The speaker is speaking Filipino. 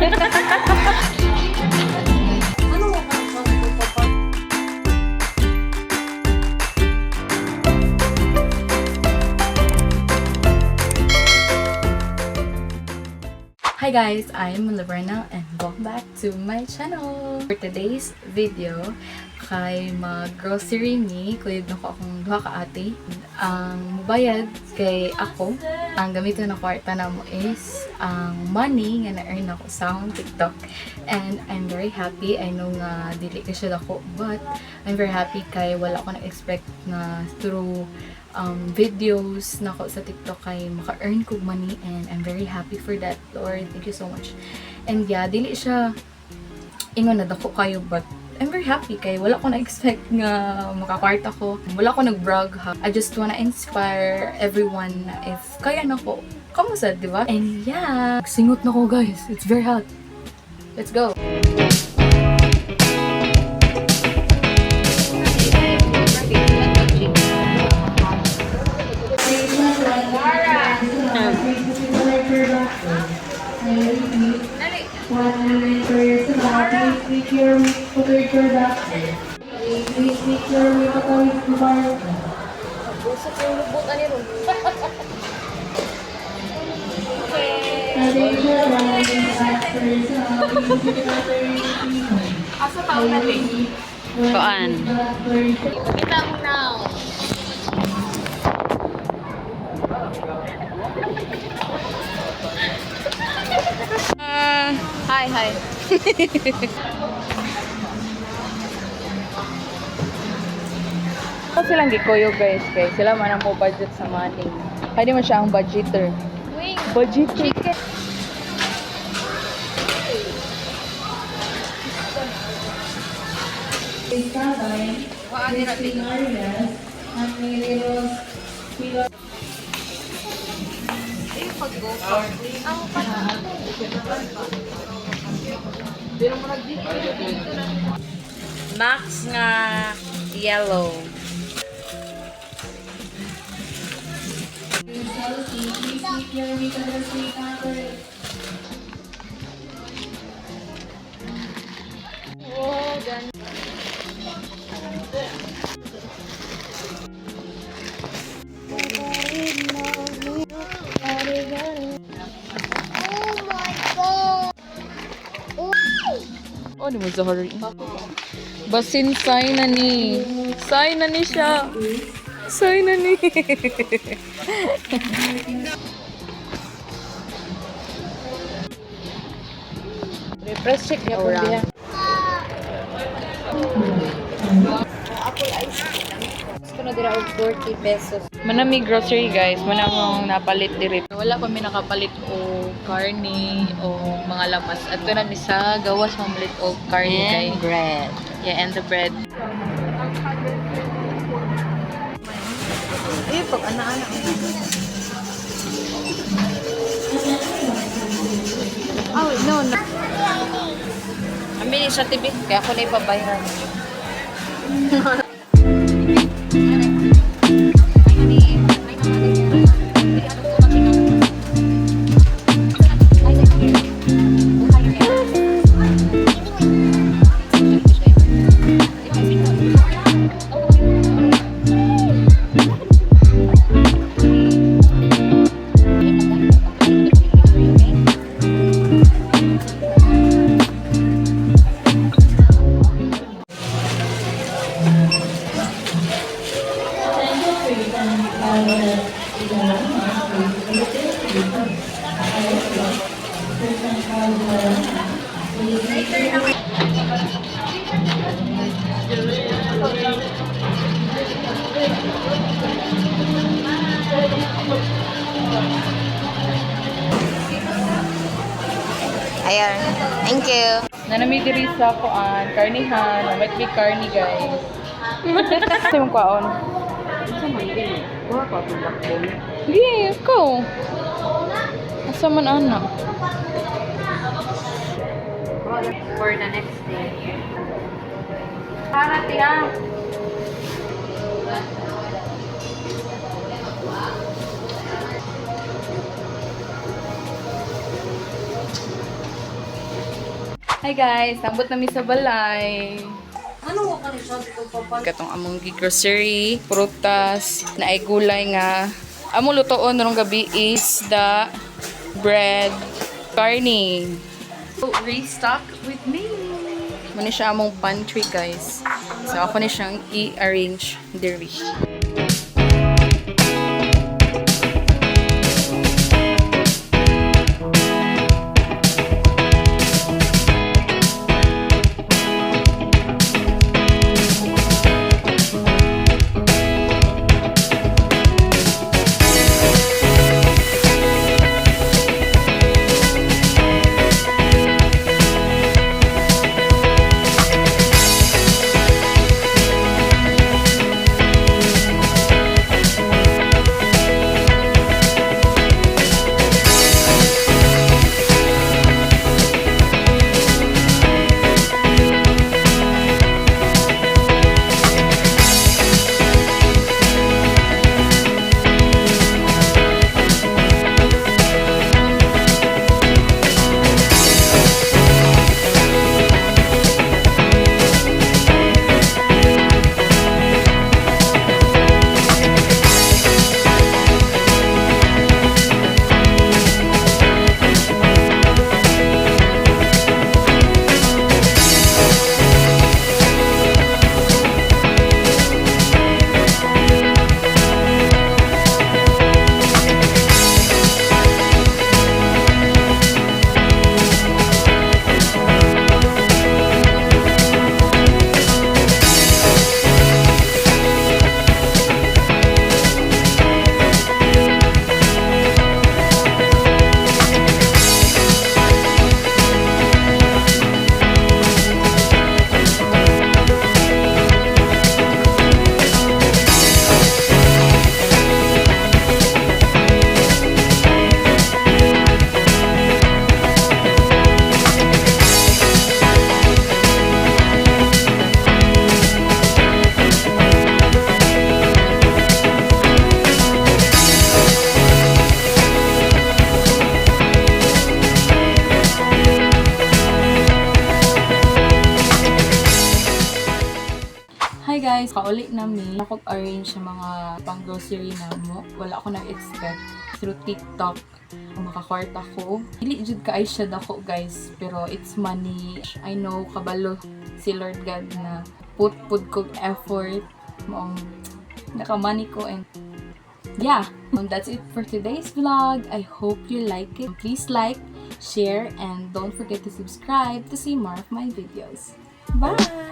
Hi guys, I am Laverna and welcome back to my channel. For today's video, kay mag-grocery me, kuyog na ko akong duha ka ate. Ang mubayad kay ako, ang gamiton na kwarta na mo is ang money nga na-earn ako sa akong TikTok. And I'm very happy. I know nga dili ka siya ako, but I'm very happy kay wala ko na-expect na through videos na ko sa TikTok kay maka-earn ko money, and I'm very happy for that, Lord. Thank you so much. And yeah, dili siya ingon na dako kayo, but I'm very happy kay wala ko na-expect nga makakwarta ko. Wala ko nag-brag ha. I just wanna inspire everyone na if kaya na ko, kamusta, di ba? And yeah, singot na ko guys. It's very hot. Let's go! Asa tao natin? Koan? Kita mo now. Hi. Kasi silang gikoyo guys, sila man ang mo budget sa money. Kaya di man siya ang budgeter. Budgeter. Chicken. Max nga yellow. Oh, di mo sa horror. Basin, sign na ni. Sign na ni siya. Sign na ni. Press check niya po diya. Gusto na dira og 40 pesos. Manami grocery guys, manamong napalit diri. Wala pa mi nakapalit o karni o mga lamas. At na mi sa gawas mamalit o karni kay bread. Yeah, and the bread. Pag ana-ana. Oh, no. Amin sa TV, kaya ako na ipabayaran. Ayan. Thank you. Nanami diri sa kuan, karnihan, might be karni guys. Sa mong kwaon. Hindi, ikaw. Asa man anak? For the next day. Para tiya. Hi guys, ambot namin sa balay. Ano ka ni sabi ko papa? Katong among grocery, prutas, na ay gulay nga. Among lutoon nung gabi is the bread, karni. So, restock with me. Muna siya among pantry guys. So ako na siyang i-arrange diri. Hi guys, kauli nami. Ako arrange sa mga pang-grocery na mo. Wala ako nag-expect through TikTok. Makakwarta ko. Dili jud ka ay siya dako guys, pero it's money. I know kabalo si Lord God na put kog effort moong naka-money ko and yeah, that's it for today's vlog. I hope you like it. Please like, share, and don't forget to subscribe to see more of my videos. Bye!